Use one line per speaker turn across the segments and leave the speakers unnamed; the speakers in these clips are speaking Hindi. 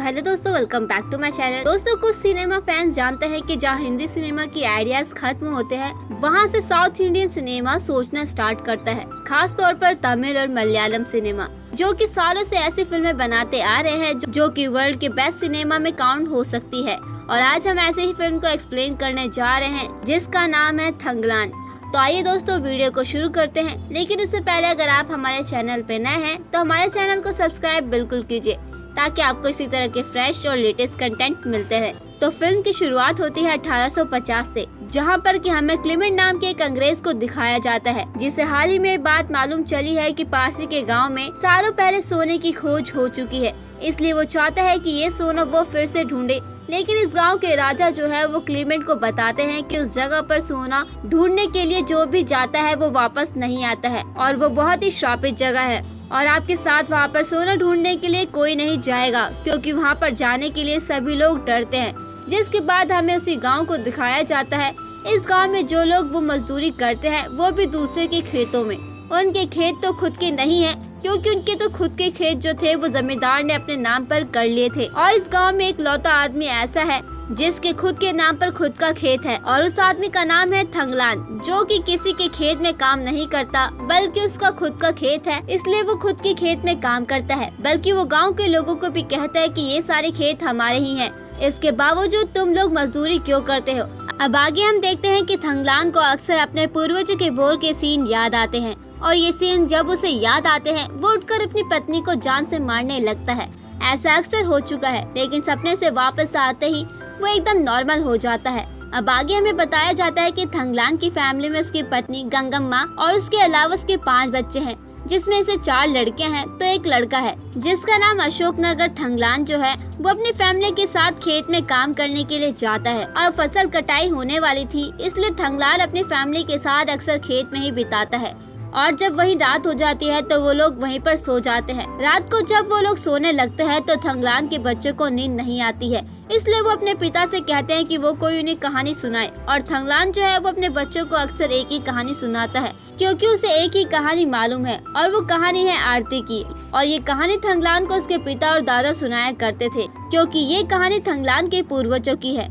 हेलो दोस्तों, welcome back to my channel. दोस्तों, कुछ सिनेमा फैंस जानते हैं कि जहां हिंदी सिनेमा की आइडियाज खत्म होते हैं, वहां से साउथ इंडियन सिनेमा सोचना स्टार्ट करता है। खास तौर पर तमिल और मलयालम सिनेमा, जो कि सालों से ऐसी फिल्में बनाते आ रहे हैं जो कि वर्ल्ड के बेस्ट सिनेमा में काउंट हो सकती है। और आज हम ऐसे ही फिल्म को एक्सप्लेन करने जा रहे हैं जिसका नाम है थंगलान। तो आइए दोस्तों, वीडियो को शुरू करते हैं। लेकिन उससे पहले अगर आप हमारे चैनल पे नए हैं तो हमारे चैनल को सब्सक्राइब बिल्कुल कीजिए, ताकि आपको इसी तरह के फ्रेश और लेटेस्ट कंटेंट मिलते हैं। तो फिल्म की शुरुआत होती है 1850 से, जहां पर कि हमें क्लेमेंट नाम के एक अंग्रेज को दिखाया जाता है, जिसे हाल ही में बात मालूम चली है कि पास ही के गांव में सालों पहले सोने की खोज हो चुकी है। इसलिए वो चाहता है कि ये सोना वो फिर से ढूंढे। लेकिन इस गांव के राजा जो है वो क्लेमेंट को बताते हैं कि उस जगह पर सोना ढूंढने के लिए जो भी जाता है वो वापस नहीं आता है, और वो बहुत ही श्रापित जगह है, और आपके साथ वहाँ पर सोना ढूंढने के लिए कोई नहीं जाएगा, क्योंकि वहाँ पर जाने के लिए सभी लोग डरते हैं। जिसके बाद हमें उसी गांव को दिखाया जाता है। इस गांव में जो लोग वो मजदूरी करते हैं वो भी दूसरे के खेतों में। उनके खेत तो खुद के नहीं है, क्योंकि उनके तो खुद के खेत जो थे वो जमींदार ने अपने नाम पर कर लिए थे। और इस गांव में एक लौता आदमी ऐसा है जिसके खुद के नाम पर खुद का खेत है, और उस आदमी का नाम है थंगलान, जो कि किसी के खेत में काम नहीं करता, बल्कि उसका खुद का खेत है, इसलिए वो खुद के खेत में काम करता है। बल्कि वो गांव के लोगों को भी कहता है कि ये सारे खेत हमारे ही हैं, इसके बावजूद तुम लोग मजदूरी क्यों करते हो। अब आगे हम देखते हैं कि थंगलान को अक्सर अपने पूर्वजों के बोर के सीन याद आते हैं, और ये सीन जब उसे याद आते हैं वो उठकर अपनी पत्नी को जान से मारने लगता है। ऐसा अक्सर हो चुका है, लेकिन सपने से वापस आते ही वो एकदम नॉर्मल हो जाता है। अब आगे हमें बताया जाता है कि थंगलान की फैमिली में उसकी पत्नी गंगम्मा और उसके अलावा उसके 5 बच्चे हैं, जिसमें से 4 लड़कियां हैं तो एक लड़का है जिसका नाम अशोक नगर। थंगलान जो है वो अपनी फैमिली के साथ खेत में काम करने के लिए जाता है, और फसल कटाई होने वाली थी, इसलिए थंगलान अपनी फैमिली के साथ अक्सर खेत में ही बिताता है। और जब वही रात हो जाती है तो वो लोग वहीं पर सो जाते हैं। रात को जब वो लोग सोने लगते हैं तो थंगलान के बच्चों को नींद नहीं आती है, इसलिए वो अपने पिता से कहते हैं कि वो कोई उन्हें कहानी सुनाए। और थंगलान जो है वो अपने बच्चों को अक्सर एक ही कहानी सुनाता है, क्योंकि उसे एक ही कहानी मालूम है, और वो कहानी है आरती की। और ये कहानी थंगलान को उसके पिता और दादा सुनाया करते थे, क्योंकि ये कहानी थंगलान के पूर्वजों की है।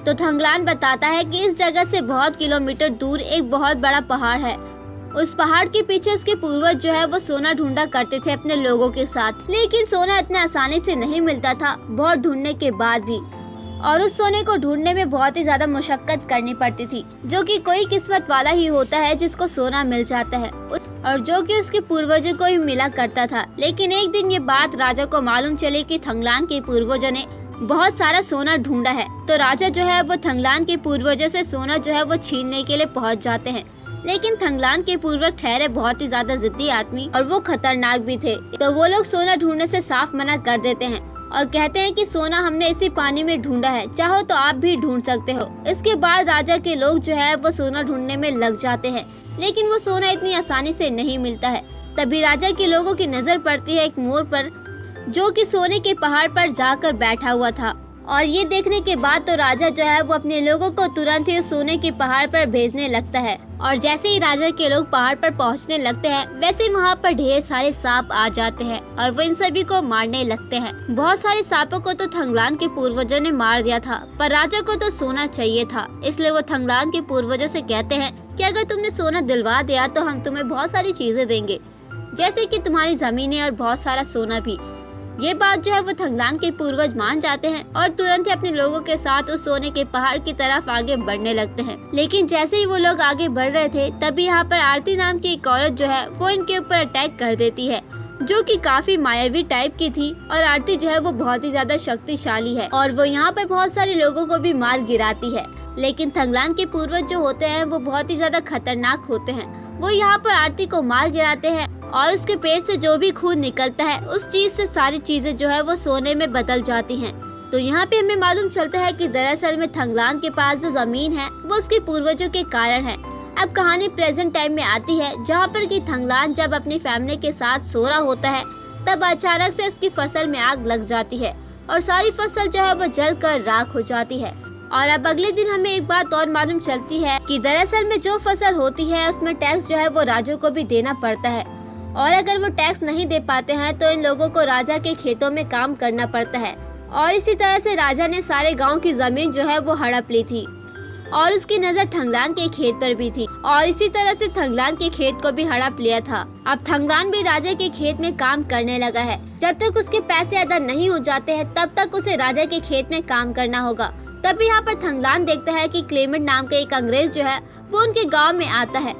तो थंगलान बताता है कि इस जगह से बहुत किलोमीटर दूर एक बहुत बड़ा पहाड़ है। उस पहाड़ के पीछे उसके पूर्वज जो है वो सोना ढूंढा करते थे अपने लोगों के साथ, लेकिन सोना इतने आसानी से नहीं मिलता था, बहुत ढूंढने के बाद भी। और उस सोने को ढूंढने में बहुत ही ज्यादा मशक्कत करनी पड़ती थी, जो कि कोई किस्मत वाला ही होता है जिसको सोना मिल जाता है, और जो कि उसके पूर्वजों को ही मिला करता था। लेकिन एक दिन ये बात राजा को मालूम चली कि थंगलान के पूर्वजों ने बहुत सारा सोना ढूंढा है। तो राजा जो है वो थंगलान के पूर्वजों से सोना जो है वो छीनने के लिए पहुँच जाते हैं। लेकिन थंगलान के पूर्वज ठहरे बहुत ही ज्यादा जिद्दी आदमी, और वो खतरनाक भी थे, तो वो लोग सोना ढूंढने से साफ मना कर देते हैं और कहते हैं कि सोना हमने इसी पानी में ढूंढा है, चाहो तो आप भी ढूंढ सकते हो। इसके बाद राजा के लोग जो है वो सोना ढूंढने में लग जाते हैं, लेकिन वो सोना इतनी आसानी से नहीं मिलता है। तभी राजा के लोगों की नजर पड़ती है एक मोर पर, जो कि सोने के पहाड़ पर जाकर बैठा हुआ था। और ये देखने के बाद तो राजा जो है वो अपने लोगों को तुरंत ही सोने के पहाड़ पर भेजने लगता है। और जैसे ही राजा के लोग पहाड़ पर पहुंचने लगते हैं, वैसे वहाँ पर ढेर सारे सांप आ जाते हैं, और वो इन सभी को मारने लगते हैं। बहुत सारे सांपों को तो थंगलान के पूर्वजों ने मार दिया था, पर राजा को तो सोना चाहिए था, इसलिए वो थंगलान के पूर्वजों से कहते हैं कि अगर तुमने सोना दिलवा दिया तो हम तुम्हें बहुत सारी चीजें देंगे, जैसे कि तुम्हारी जमीनें और बहुत सारा सोना भी। ये बात जो है वो थंगलान के पूर्वज मान जाते हैं, और तुरंत ही अपने लोगों के साथ उस सोने के पहाड़ की तरफ आगे बढ़ने लगते हैं। लेकिन जैसे ही वो लोग आगे बढ़ रहे थे, तभी यहाँ पर आरती नाम की एक औरत जो है वो इनके ऊपर अटैक कर देती है, जो कि काफी मायावी टाइप की थी। और आरती जो है वो बहुत ही ज्यादा शक्तिशाली है, और वो यहाँ पर बहुत सारे लोगों को भी मार गिराती है। लेकिन थंगलान के पूर्वज जो होते हैं वो बहुत ही ज्यादा खतरनाक होते हैं। वो यहाँ पर आरती को मार गिराते हैं, और उसके पेट से जो भी खून निकलता है उस चीज से सारी चीजें जो है वो सोने में बदल जाती हैं। तो यहाँ पे हमें मालूम चलता है कि दरअसल में थंगलान के पास जो जमीन है वो उसके पूर्वजों के कारण है। अब कहानी प्रेजेंट टाइम में आती है, जहाँ पर कि थंगलान जब अपनी फैमिली के साथ सो रहा होता है, तब अचानक से उसकी फसल में आग लग जाती है, और सारी फसल जो है वो जल कर राख हो जाती है। और अब अगले दिन हमें एक बात और मालूम चलती है कि दरअसल में जो फसल होती है उसमें टैक्स जो है वो राजा को भी देना पड़ता है, और अगर वो टैक्स नहीं दे पाते हैं तो इन लोगों को राजा के खेतों में काम करना पड़ता है। और इसी तरह से राजा ने सारे गांव की जमीन जो है वो हड़प ली थी और उसकी नजर थंगलान के खेत पर भी थी और इसी तरह से थंगलान के खेत को भी हड़प लिया था। अब थंगलान भी राजा के खेत में काम करने लगा है। जब तक उसके पैसे अदा नहीं हो जाते हैं तब तक उसे राजा के खेत में काम करना होगा। तभी यहाँ पर थंगलान देखता है कि क्लेमेंट नाम का एक अंग्रेज जो है वो उनके गाँव में आता है।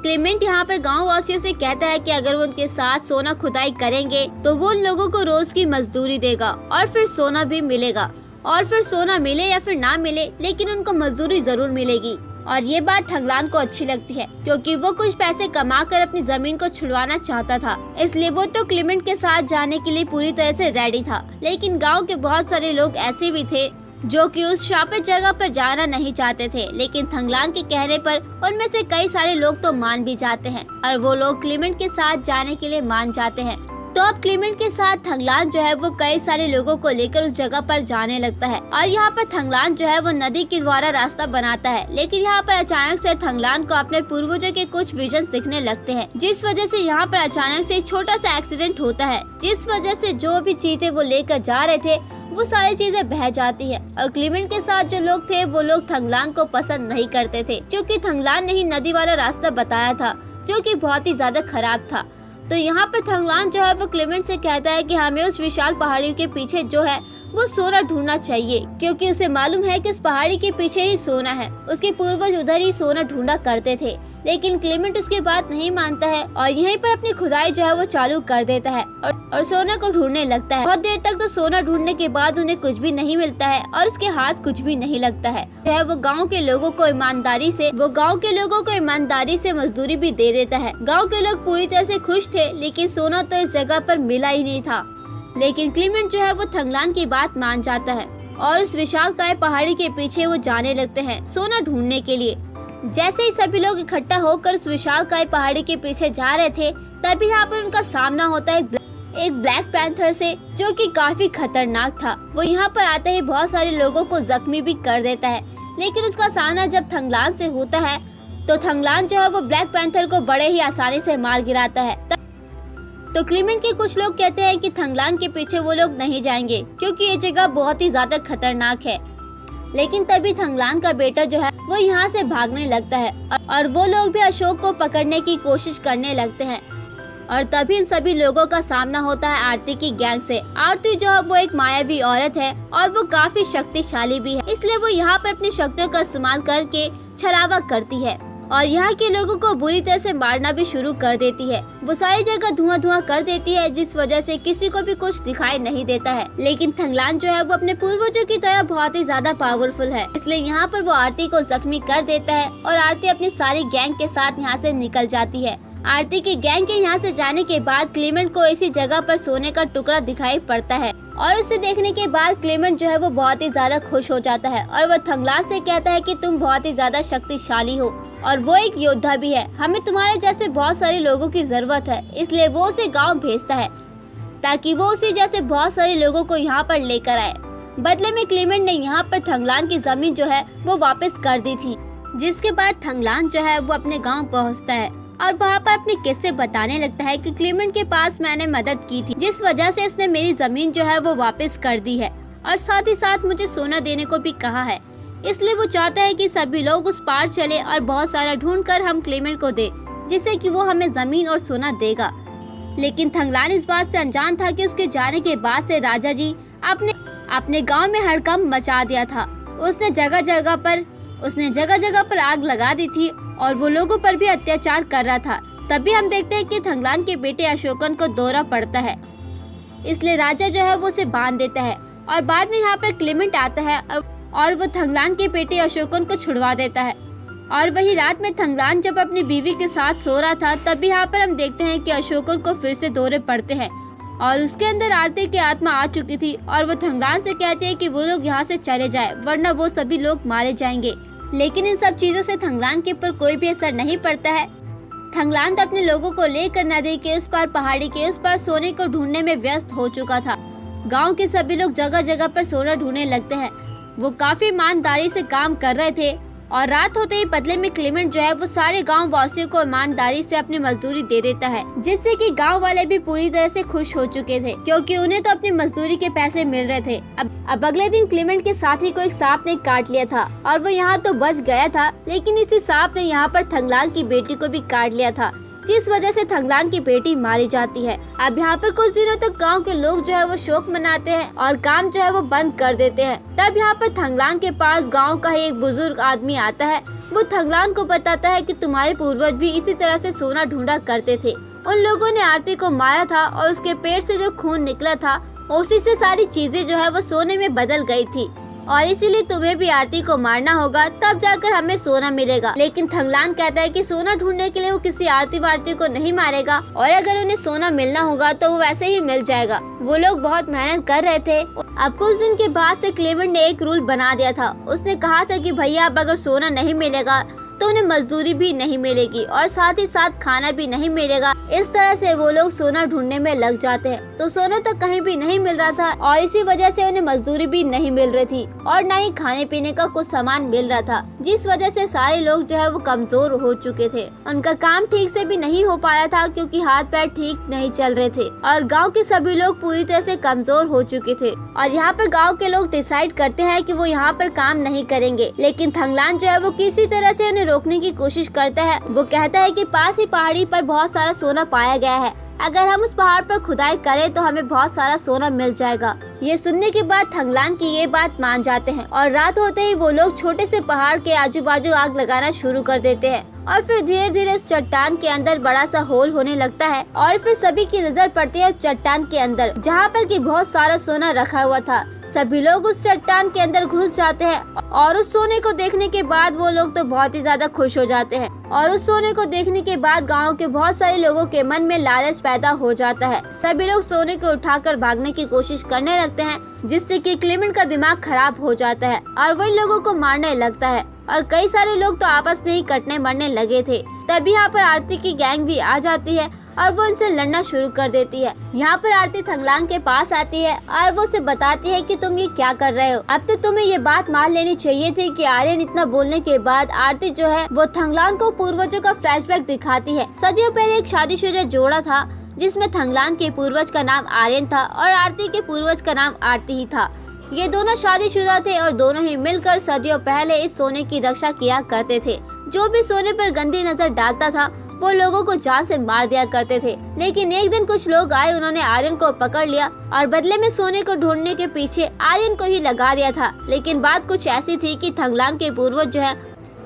क्लेमेंट यहाँ पर गाँव वासियों से कहता है कि अगर वो उनके साथ सोना खुदाई करेंगे तो वो उन लोगों को रोज की मजदूरी देगा और फिर सोना भी मिलेगा। और फिर सोना मिले या फिर ना मिले लेकिन उनको मजदूरी जरूर मिलेगी। और ये बात थंगलान को अच्छी लगती है क्योंकि वो कुछ पैसे कमाकर अपनी जमीन को छुड़वाना चाहता था, इसलिए वो तो क्लेमेंट के साथ जाने के लिए पूरी तरह से रेडी था। लेकिन गांव के बहुत सारे लोग ऐसे भी थे जो कि उस शापित जगह पर जाना नहीं चाहते थे, लेकिन थंगलान के कहने पर उनमें से कई सारे लोग तो मान भी जाते हैं और वो लोग क्लेमेंट के साथ जाने के लिए मान जाते हैं। तो अब क्लेमेंट के साथ थंगलान जो है वो कई सारे लोगों को लेकर उस जगह पर जाने लगता है और यहाँ पर थंगलान जो है वो नदी के द्वारा रास्ता बनाता है। लेकिन यहाँ पर अचानक से थंगलान को अपने पूर्वजों के कुछ विजन्स दिखने लगते हैं, जिस वजह से यहाँ पर अचानक से एक छोटा सा एक्सीडेंट होता है, जिस वजह से जो भी चीजें वो लेकर जा रहे थे वो सारी चीजें बह जाती है। और क्लेमेंट के साथ जो लोग थे वो लोग थंगलान को पसंद नहीं करते थे क्योंकि थंगलान ने ही नदी वाला रास्ता बताया था जो कि बहुत ही ज्यादा खराब था। तो यहाँ पर थंगलान जो है वो क्लेमेंट से कहता है कि हमें उस विशाल पहाड़ी के पीछे जो है वो सोना ढूंढना चाहिए क्योंकि उसे मालूम है कि उस पहाड़ी के पीछे ही सोना है। उसके पूर्वज उधर ही सोना ढूंढा करते थे, लेकिन क्लेमेंट उसकी बात नहीं मानता है और यहीं पर अपनी खुदाई जो है वो चालू कर देता है और सोना को ढूंढने लगता है। बहुत देर तक तो सोना ढूंढने के बाद उन्हें कुछ भी नहीं मिलता है और उसके हाथ कुछ भी नहीं लगता है। वो गाँव के लोगों को ईमानदारी से मजदूरी भी दे देता है। गाँव के लोग पूरी तरह से खुश थे, लेकिन सोना तो इस जगह पर मिला ही नहीं था। लेकिन क्लेमेंट जो है वो थंगलान की बात मान जाता है और उस विशालकाय पहाड़ी के पीछे वो जाने लगते हैं सोना ढूंढने के लिए। जैसे ही सभी लोग इकट्ठा होकर उस विशालकाय पहाड़ी के पीछे जा रहे थे तभी यहाँ पर उनका सामना होता है एक ब्लैक पैंथर से, जो कि काफी खतरनाक था। वो यहाँ पर आते ही बहुत सारे लोगों को जख्मी भी कर देता है, लेकिन उसका सामना जब थंगलान से होता है तो थंगलान जो है वो ब्लैक पैंथर को बड़े ही आसानी से मार गिराता है। तो क्लेमेंट के कुछ लोग कहते हैं कि थंगलान के पीछे वो लोग नहीं जाएंगे क्योंकि ये जगह बहुत ही ज्यादा खतरनाक है। लेकिन तभी थंगलान का बेटा जो है वो यहाँ से भागने लगता है और वो लोग भी अशोक को पकड़ने की कोशिश करने लगते हैं। और तभी इन सभी लोगों का सामना होता है आरती की गैंग से। आरती जो है वो एक मायावी औरत है और वो काफी शक्तिशाली भी है, इसलिए वो यहाँ पर अपनी शक्तियों का इस्तेमाल करके छलावा करती है और यहाँ के लोगों को बुरी तरह से मारना भी शुरू कर देती है। वो सारी जगह धुआं धुआं कर देती है, जिस वजह से किसी को भी कुछ दिखाई नहीं देता है। लेकिन थंगलान जो है वो अपने पूर्वजों की तरह बहुत ही ज्यादा पावरफुल है, इसलिए यहाँ पर वो आरती को जख्मी कर देता है और आरती अपनी सारी गैंग के साथ यहाँ से निकल जाती है। आरती की गैंग के यहाँ से जाने के बाद क्लेमेंट को इसी जगह पर सोने का टुकड़ा दिखाई पड़ता है और उसे देखने के बाद क्लेमेंट जो है वो बहुत ही ज्यादा खुश हो जाता है और वह थंगलान से कहता है कि तुम बहुत ही ज्यादा शक्तिशाली हो और वो एक योद्धा भी है, हमें तुम्हारे जैसे बहुत सारे लोगों की जरूरत है। इसलिए वो उसे गांव भेजता है ताकि वो उसी जैसे बहुत सारे लोगों को यहाँ पर लेकर आए। बदले में क्लेमेंट ने यहाँ पर थंगलान की जमीन जो है वो वापस कर दी थी, जिसके बाद थंगलान जो है वो अपने गाँव पहुँचता है और वहाँ पर अपने किस्से बताने लगता है कि क्लेमेंट के पास मैंने मदद की थी, जिस वजह से उसने मेरी जमीन जो है वो वापस कर दी है और साथ ही साथ मुझे सोना देने को भी कहा है। इसलिए वो चाहता है कि सभी लोग उस पार चले और बहुत सारा ढूंढकर हम क्लेमेंट को दे, जिससे कि वो हमें जमीन और सोना देगा। लेकिन थंगलान इस बात से अनजान था कि उसके जाने के बाद से राजा जी अपने गांव में हड़कंप मचा दिया था। उसने जगह जगह पर आग लगा दी थी और वो लोगों पर भी अत्याचार कर रहा था। तभी हम देखते हैं कि थंगलान के बेटे अशोकन को दौरा पड़ता है, इसलिए राजा जो है वो उसे बांध देता है और बाद में यहाँ पर क्लेमेंट आता है और वो थंगलान के बेटे अशोकन को छुड़वा देता है। और वही रात में थंगलान जब अपनी बीवी के साथ सो रहा था तभी यहाँ पर हम देखते हैं कि अशोकन को फिर से दौरे पड़ते हैं और उसके अंदर आरती की आत्मा आ चुकी थी और वो थंगलान से कहती है कि वो लोग यहाँ से चले जाए वरना वो सभी लोग मारे जाएंगे। लेकिन इन सब चीजों से थंगलान के ऊपर कोई भी असर नहीं पड़ता है। थंगलान तो अपने लोगों को लेकर नदी के उस पार पहाड़ी के उस पार सोने को ढूंढने में व्यस्त हो चुका था। गाँव के सभी लोग जगह जगह पर सोना ढूंढने लगते हैं। वो काफी ईमानदारी से काम कर रहे थे और रात होते ही बदले में क्लेमेंट जो है वो सारे गांव वासियों को ईमानदारी से अपनी मजदूरी दे देता है, जिससे कि गांव वाले भी पूरी तरह से खुश हो चुके थे क्योंकि उन्हें तो अपनी मजदूरी के पैसे मिल रहे थे। अब अगले दिन क्लेमेंट के साथी को एक सांप ने काट लिया था और वो यहाँ तो बच गया था, लेकिन इसी सांप ने यहाँ पर थंगलान की बेटी को भी काट लिया था, जिस वजह से थंगलान की बेटी मारी जाती है। अब यहाँ पर कुछ दिनों तक गांव के लोग जो है वो शोक मनाते हैं और काम जो है वो बंद कर देते हैं। तब यहाँ पर थंगलान के पास गांव का ही एक बुजुर्ग आदमी आता है। वो थंगलान को बताता है कि तुम्हारे पूर्वज भी इसी तरह से सोना ढूंढा करते थे। उन लोगों ने आरती को मारा था और उसके पेट से जो खून निकला था उसी से सारी चीजें जो है वो सोने में बदल गई थी और इसीलिए तुम्हें भी आरती को मारना होगा, तब जाकर हमें सोना मिलेगा। लेकिन थंगलान कहता है कि सोना ढूंढने के लिए वो किसी आरती वारती को नहीं मारेगा और अगर उन्हें सोना मिलना होगा तो वो वैसे ही मिल जाएगा। वो लोग बहुत मेहनत कर रहे थे। अब कुछ दिन के बाद से क्लेमेंट ने एक रूल बना दिया था। उसने कहा था कि भैया अब अगर सोना नहीं मिलेगा तो उन्हें मजदूरी भी नहीं मिलेगी और साथ ही साथ खाना भी नहीं मिलेगा। इस तरह से वो लोग सोना ढूंढने में लग जाते हैं। तो सोना तो कहीं भी नहीं मिल रहा था और इसी वजह से उन्हें मजदूरी भी नहीं मिल रही थी और न ही खाने पीने का कुछ सामान मिल रहा था, जिस वजह से सारे लोग जो है वो कमजोर हो चुके थे। उनका काम ठीक से भी नहीं हो पाया था क्योंकि हाथ पैर ठीक नहीं चल रहे थे और गाँव के सभी लोग पूरी तरह से कमजोर हो चुके थे। और यहाँ पर गाँव के लोग डिसाइड करते हैं कि वो यहाँ पर काम नहीं करेंगे, लेकिन थंगलान जो है वो किसी तरह से उन्हें रोकने की कोशिश करता है। वो कहता है कि पास ही पहाड़ी पर बहुत सारा सोना पाया गया है, अगर हम उस पहाड़ पर खुदाई करें तो हमें बहुत सारा सोना मिल जाएगा। ये सुनने के बाद थंगलान की ये बात मान जाते हैं और रात होते ही वो लोग छोटे से पहाड़ के आजू बाजू आग लगाना शुरू कर देते हैं और फिर धीरे धीरे उस चट्टान के अंदर बड़ा सा होल होने लगता है और फिर सभी की नजर पड़ती है उस चट्टान के अंदर जहाँ पर कि बहुत सारा सोना रखा हुआ था। सभी लोग उस चट्टान के अंदर घुस जाते हैं और उस सोने को देखने के बाद वो लोग तो बहुत ही ज्यादा खुश हो जाते हैं और उस सोने को देखने के बाद गांव के बहुत सारे लोगों के मन में लालच पैदा हो जाता है। सभी लोग सोने को उठाकर भागने की कोशिश करने लगते हैं, जिससे कि क्लेमेंट का दिमाग खराब हो जाता है और वही लोगों को मारने लगता है और कई सारे लोग तो आपस में ही कटने मरने लगे थे। तभी यहाँ पर आरती की गैंग भी आ जाती है और वो इनसे लड़ना शुरू कर देती है। यहाँ पर आरती थंगलान के पास आती है और वो उसे बताती है कि तुम ये क्या कर रहे हो। अब तो तुम्हें ये बात मान लेनी चाहिए थी कि आर्यन इतना बोलने के बाद आरती जो है वो थंगलान को पूर्वजों का फ्लैशबैक दिखाती है। सदियों पहले एक शादीशुदा जोड़ा था जिसमें थंगलान के पूर्वज का नाम आर्यन था और आरती के पूर्वज का नाम आरती ही था। ये दोनों शादीशुदा थे और दोनों ही मिलकर सदियों पहले इस सोने की रक्षा किया करते थे। जो भी सोने पर गंदी नजर डालता था वो लोगों को जान से मार दिया करते थे। लेकिन एक दिन कुछ लोग आए, उन्होंने आर्यन को पकड़ लिया और बदले में सोने को ढूंढने के पीछे आर्यन को ही लगा दिया था। लेकिन बात कुछ ऐसी थी कि थंगलान के पूर्वज जो है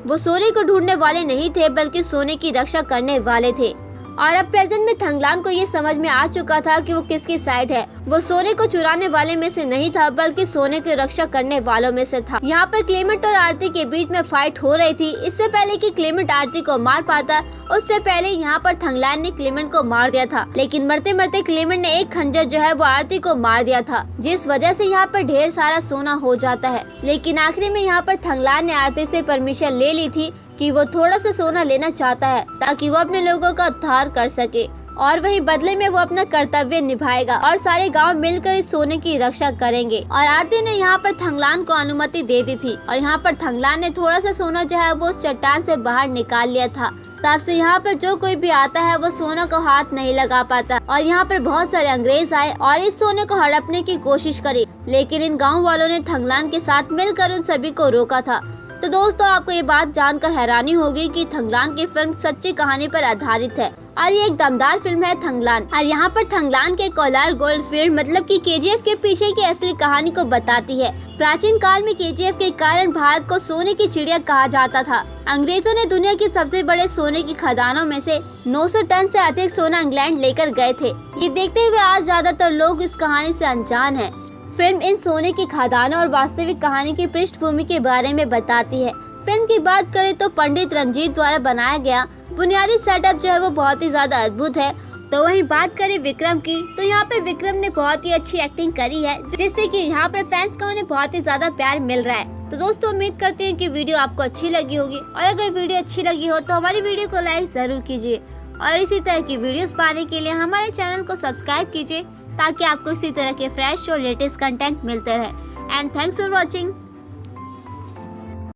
वो सोने को ढूंढने वाले नहीं थे बल्कि सोने की रक्षा करने वाले थे। और अब प्रेजेंट में थंगलान को ये समझ में आ चुका था कि वो किसकी साइड है। वो सोने को चुराने वाले में से नहीं था बल्कि सोने की रक्षा करने वालों में से था। यहाँ पर क्लेमेंट और आरती के बीच में फाइट हो रही थी। इससे पहले कि क्लेमेंट आरती को मार पाता उससे पहले यहाँ पर थंगलान ने क्लेमेंट को मार दिया था। लेकिन मरते मरते क्लेमेंट ने एक खंजर जो है वो आरती को मार दिया था, जिस वजह से यहाँ पर ढेर सारा सोना हो जाता है। लेकिन आखिरी में यहाँ पर थंगलान ने आरती से परमिशन ले ली थी कि वो थोड़ा सा सोना लेना चाहता है ताकि वो अपने लोगों का उद्धार कर सके और वही बदले में वो अपना कर्तव्य निभाएगा और सारे गांव मिलकर इस सोने की रक्षा करेंगे। और आरती ने यहाँ पर थंगलान को अनुमति दे दी थी और यहाँ पर थंगलान ने थोड़ा सा सोना जो है वो उस चट्टान से बाहर निकाल लिया था। तब से यहाँ पर जो कोई भी आता है वो सोना को हाथ नहीं लगा पाता और यहाँ पर बहुत सारे अंग्रेज आए और इस सोने को हड़पने की कोशिश करी, लेकिन इन गाँव वालों ने थंगलान के साथ मिलकर उन सभी को रोका था। तो दोस्तों, आपको ये बात जानकर हैरानी होगी कि थंगलान की फिल्म सच्ची कहानी पर आधारित है और ये एक दमदार फिल्म है थंगलान। और यहाँ पर थंगलान के कोलार गोल्ड फील्ड मतलब कि केजीएफ के पीछे की असली कहानी को बताती है। प्राचीन काल में केजीएफ के कारण भारत को सोने की चिड़िया कहा जाता था। अंग्रेजों ने दुनिया की सबसे बड़े सोने की खदानों में से 900 टन से अधिक सोना इंग्लैंड लेकर गए थे। ये देखते हुए आज ज्यादातर लोग इस कहानी से अनजान हैं। फिल्म इन सोने की खदानों और वास्तविक कहानी की पृष्ठभूमि के बारे में बताती है। फिल्म की बात करें तो पंडित रंजीत द्वारा बनाया गया बुनियादी सेटअप जो है वो बहुत ही ज्यादा अद्भुत है। तो वहीं बात करें विक्रम की, तो यहाँ पर विक्रम ने बहुत ही अच्छी एक्टिंग करी है, जिससे कि यहाँ पर फैंस का उन्हें बहुत ही ज्यादा प्यार मिल रहा है। तो दोस्तों, उम्मीद करते हैं कि वीडियो आपको अच्छी लगी होगी और अगर वीडियो अच्छी लगी हो तो हमारी वीडियो को लाइक जरूर कीजिए और इसी तरह की वीडियोस पाने के लिए हमारे चैनल को सब्सक्राइब कीजिए ताकि आपको इसी तरह के फ्रेश और लेटेस्ट कंटेंट मिलते रहे। And thanks for watching.